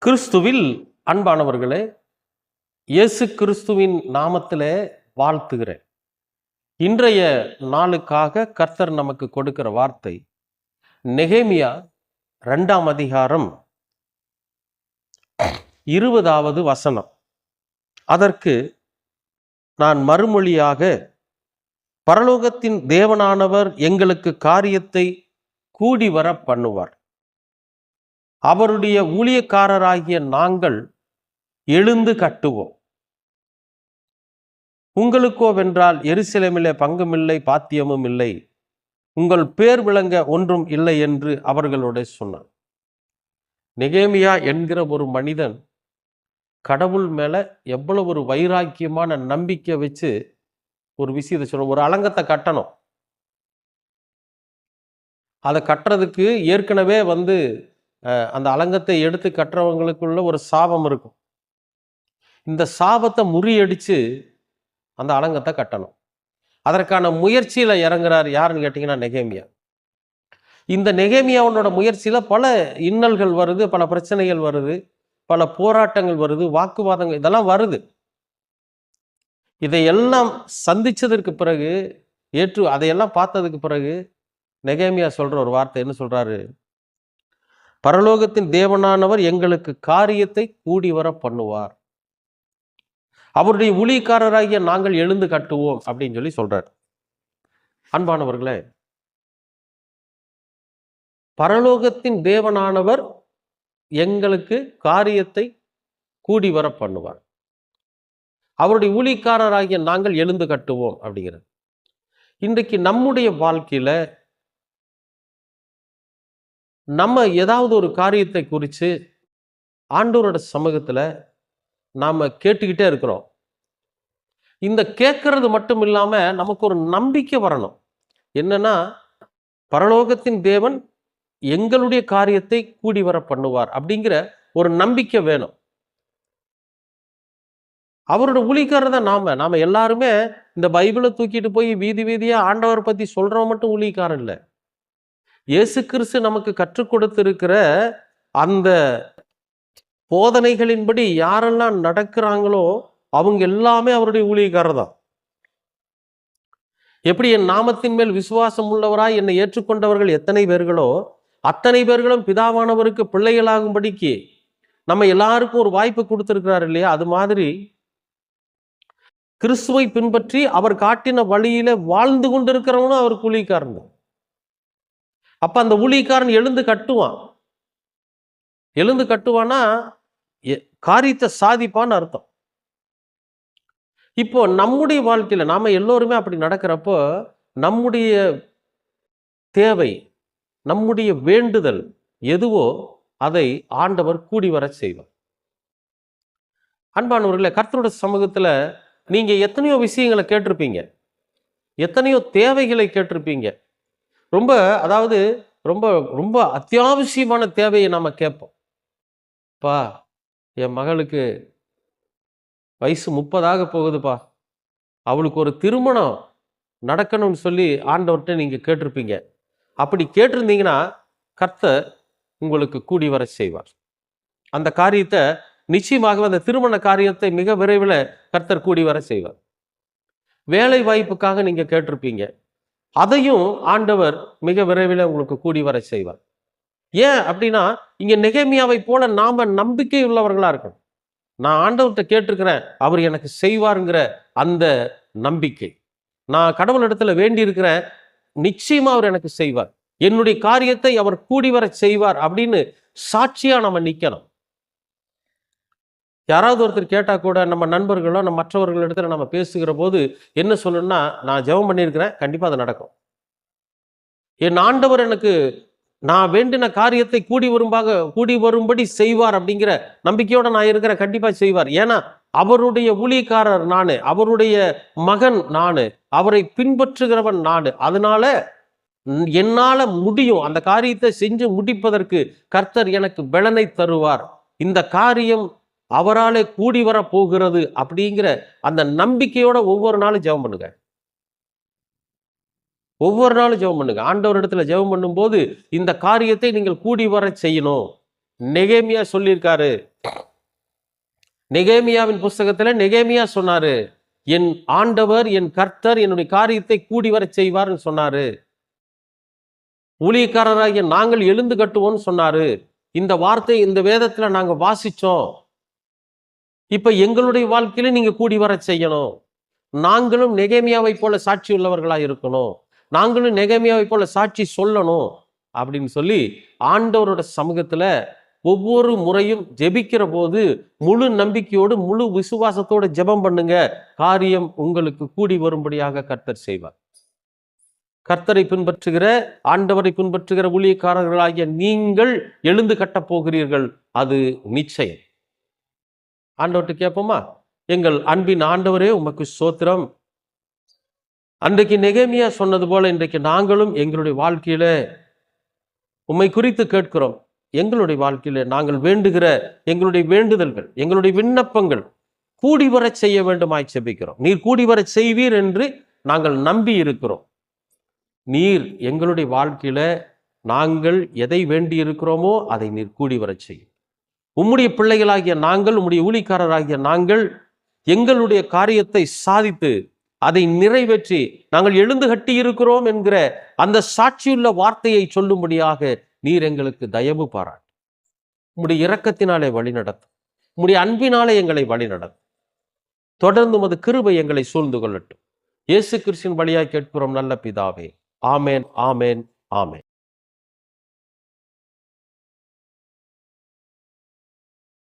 கிறிஸ்துவில் அன்பானவர்களே, இயேசு கிறிஸ்துவின் நாமத்திலே வாழ்த்துகிறேன். இன்றைய நாளுக்காக கர்த்தர் நமக்கு கொடுக்கிற வார்த்தை நெகேமியா 2ஆம் அதிகாரம் 20வது வசனம். அதற்கு நான் மறுமொழியாக, பரலோகத்தின் தேவனானவர் எங்களுக்கு காரியத்தை கூடி வர பண்ணுவார். அவருடைய ஊழியக்காரராகிய நாங்கள் எழுந்து கட்டுவோம். உங்களுக்கோ வென்றால் எருசலேமிலே பங்குமில்லை, பாத்தியமும் இல்லை, உங்கள் பேர் விளங்க ஒன்றும் இல்லை என்று அவர்களோட சொன்னார். நெகேமியா என்கிற ஒரு மனிதன் கடவுள் மேல எவ்வளவு ஒரு வைராக்கியமான நம்பிக்கை வச்சு ஒரு விஷயத்தை சொல்ல, ஒரு அலங்கத்தை கட்டணும். அதை கட்டுறதுக்கு ஏற்கனவே அந்த அலங்கத்தை எடுத்து கட்டுறவங்களுக்குள்ள ஒரு சாபம் இருக்கும். இந்த சாபத்தை முறியடிச்சு அந்த அலங்கத்தை கட்டணும். அதற்கான முயற்சியில இறங்குறார். யாருன்னு கேட்டீங்கன்னா நெகேமியா. இந்த நெகேமியாவோட முயற்சியில பல இன்னல்கள் வருது, பல பிரச்சனைகள் வருது, பல போராட்டங்கள் வருது, வாக்குவாதங்கள் இதெல்லாம் வருது. இதையெல்லாம் சந்திச்சதற்கு பிறகு, அதையெல்லாம் பார்த்ததுக்கு பிறகு நெகேமியா சொல்ற ஒரு வார்த்தை என்ன சொல்றாரு? பரலோகத்தின் தேவனானவர் எங்களுக்கு காரியத்தை கூடி வர பண்ணுவார். அவருடைய ஊழியக்காரராகிய நாங்கள் எழுந்து கட்டுவோம் அப்படின்னு சொல்லி சொல்றார். அன்பானவர்களே, பரலோகத்தின் தேவனானவர் எங்களுக்கு காரியத்தை கூடி வர பண்ணுவார். அவருடைய ஊழியக்காரராகிய நாங்கள் எழுந்து கட்டுவோம் அப்படிங்கிறது. இன்றைக்கு நம்முடைய வாழ்க்கையில நம்ம ஏதாவது ஒரு காரியத்தை குறித்து ஆண்டவரோட சமூகத்துல நாம கேட்டுக்கிட்டே இருக்கிறோம். இந்த கேட்கறது மட்டும் இல்லாம நமக்கு ஒரு நம்பிக்கை வரணும். என்னன்னா, பரலோகத்தின் தேவன் எங்களுடைய காரியத்தை கூடி வர பண்ணுவார் அப்படிங்கிற ஒரு நம்பிக்கை வேணும். அவரோட ஊழியக்காரர் தான் நாம எல்லாருமே இந்த பைபிளை தூக்கிட்டு போய் வீதி வீதியா ஆண்டவர் பத்தி சொல்றவன் மட்டும் ஊழியக்காரன் இல்லை. இயேசு கிறிஸ்து நமக்கு கற்றுக் கொடுத்திருக்கிற அந்த போதனைகளின்படி யாரெல்லாம் நடக்கிறாங்களோ அவங்க எல்லாமே அவருடைய ஊழியக்காரர் தான். எப்படி என் நாமத்தின் மேல் விசுவாசம் உள்ளவராய் என்னை ஏற்றுக்கொண்டவர்கள் எத்தனை பேர்களோ அத்தனை பேர்களும் பிதாவானவருக்கு பிள்ளைகளாகும்படிக்கு நம்ம எல்லாருக்கும் ஒரு வாய்ப்பு கொடுத்திருக்கிறார் இல்லையா? அது மாதிரி கிறிஸ்துவை பின்பற்றி அவர் காட்டின வழியில வாழ்ந்து கொண்டிருக்கிறவனும் அவருக்கு ஊழியக்காரன் தான். அப்ப அந்த ஊழியக்காரன் எழுந்து கட்டுவானா காரியத்தை சாதிப்பான்னு அர்த்தம். இப்போ நம்முடைய வாழ்க்கையில நாம எல்லோருமே அப்படி நடக்கிறப்போ நம்முடைய தேவை, நம்முடைய வேண்டுதல் எதுவோ அதை ஆண்டவர் கூடி வர செய்வார். அன்பானவர்களே, கர்த்தரோட சமூகத்துல நீங்க எத்தனையோ விஷயங்களை கேட்டிருப்பீங்க, எத்தனையோ தேவைகளை கேட்டிருப்பீங்க. ரொம்ப ரொம்ப அத்தியாவசியமான தேவையை நாம கேட்போம். பா, என் மகளுக்கு வயசு 30 போகுதுப்பா, அவளுக்கு ஒரு திருமணம் நடக்கணும்னு சொல்லி ஆண்டவர்கிட்ட நீங்க கேட்டிருப்பீங்க. அப்படி கேட்டிருந்தீங்கன்னா கர்த்தர் உங்களுக்கு கூடி வர செய்வார். அந்த காரியத்தை நிச்சயமாக, அந்த திருமண காரியத்தை மிக விரைவில் கர்த்தர் கூடி வர செய்வார். வேலை வாய்ப்புக்காக நீங்க கேட்டிருப்பீங்க, அதையும் ஆண்டவர் மிக விரைவில் உங்களுக்கு கூடி வர செய்வார். ஏன் அப்படின்னா, இங்க நெகேமியாவை போல நாம நம்பிக்கை உள்ளவர்களா இருக்கணும். நான் ஆண்டவர்கிட்ட கேட்டிருக்கிறேன், அவர் எனக்கு செய்வாருங்கிற அந்த நம்பிக்கை. நான் கடவுள் இடத்துல வேண்டி இருக்கிறேன், நிச்சயமா அவர் எனக்கு செய்வார், என்னுடைய காரியத்தை அவர் கூடி வர செய்வார் அப்படின்னு சாட்சியா நம்ம நிக்கணும். யாராவது ஒருத்தர் கேட்டா கூட, நம்ம நண்பர்களோ நம்ம மற்றவர்கள் இடத்துல நம்ம பேசுகிற போது என்ன சொல்லணும்னா, நான் ஜெபம் பண்ணியிருக்கிறேன், கண்டிப்பா அது நடக்கும். என் ஆண்டவர் எனக்கு நான் வேண்டின காரியத்தை கூடி வரும்படி செய்வார் அப்படிங்கிற நம்பிக்கையோட நான் இருக்கிறேன், கண்டிப்பா செய்வார். ஏன்னா அவருடைய ஊழியக்காரர் நானு, அவருடைய மகன் நானு, அவரை பின்பற்றுகிறவன் நானு. அதனால என்னால முடியும், அந்த காரியத்தை செஞ்சு முடிப்பதற்கு கர்த்தர் எனக்கு பலனை தருவார், இந்த காரியம் அவராலே கூடி வர போகிறது அப்படிங்கிற அந்த நம்பிக்கையோட ஒவ்வொரு நாளும் ஜெபம் பண்ணுங்க. ஒவ்வொரு நாளும் ஜெபம் பண்ணுங்க. ஆண்டவர் இடத்துல ஜெபம் பண்ணும்போது இந்த காரியத்தை நீங்கள் கூடி வர செய்யணும், நெகேமியா சொல்லியிருக்காரு. நெகேமியாவின் புஸ்தகத்துல நெகேமியா சொன்னாரு, என் ஆண்டவர் என் கர்த்தர் என்னுடைய காரியத்தை கூடி வரச் செய்வார்னு சொன்னாரு. ஊழியக்காரராகிய நாங்கள் எழுந்து கட்டுவோம்னு சொன்னாரு. இந்த வார்த்தை இந்த வேதத்துல நாங்க வாசிச்சோம். இப்ப எங்களுடைய வாழ்க்கையில நீங்க கூடி வர செய்யணும். நாங்களும் நெகேமியாவை போல சாட்சி உள்ளவர்களா இருக்கணும். நாங்களும் நெகேமியாவை போல சாட்சி சொல்லணும் அப்படின்னு சொல்லி ஆண்டவரோட சமூகத்துல ஒவ்வொரு முறையும் ஜெபிக்கிற போது முழு நம்பிக்கையோடு முழு விசுவாசத்தோடு ஜெபம் பண்ணுங்க. காரியம் உங்களுக்கு கூடி வரும்படியாக கர்த்தர் செய்வார். கர்த்தரை பின்பற்றுகிற ஆண்டவரை பின்பற்றுகிற ஊழியக்காரர்களாகிய நீங்கள் எழுந்து கட்டப் போகிறீர்கள். அது நிச்சயம். ஆண்டவர்கிட்ட கேட்போமா? எங்கள் அன்பின் ஆண்டவரே, உமக்கு ஸ்தோத்திரம். அன்றைக்கு நெகேமியா சொன்னது போல இன்றைக்கு நாங்களும் எங்களுடைய வாழ்க்கையில உம்மை குறித்து கேட்கிறோம். எங்களுடைய வாழ்க்கையில நாங்கள் வேண்டுகிற எங்களுடைய வேண்டுதல்கள், எங்களுடைய விண்ணப்பங்கள் கூடி வர செய்ய வேண்டுமாய் செபிக்கிறோம். நீர் கூடி வர செய்வீர் என்று நாங்கள் நம்பி இருக்கிறோம். நீர் எங்களுடைய வாழ்க்கையில நாங்கள் எதை வேண்டி இருக்கிறோமோ அதை நீர் கூடி வர செய்யும். உம்முடைய பிள்ளைகளாகிய நாங்கள், உம்முடைய ஊழியக்காரராகிய நாங்கள் எங்களுடைய காரியத்தை சாதித்து அதை நிறைவேற்றி நாங்கள் எழுந்து கட்டி இருக்கிறோம் என்கிற அந்த சாட்சியுள்ள வார்த்தையை சொல்லும்படியாக நீர் எங்களுக்கு தயவு பாராட்டு. உம்முடைய இரக்கத்தினாலே வழிநடத்தும். உம்முடைய அன்பினாலே எங்களை வழிநடத்தும். தொடர்ந்து உமது கிருபை எங்களை சூழ்ந்து கொள்ளட்டும். இயேசு கிறிஸ்துவின் வழியாய் கேட்கிறோம் நல்ல பிதாவே. ஆமேன், ஆமேன், ஆமேன்.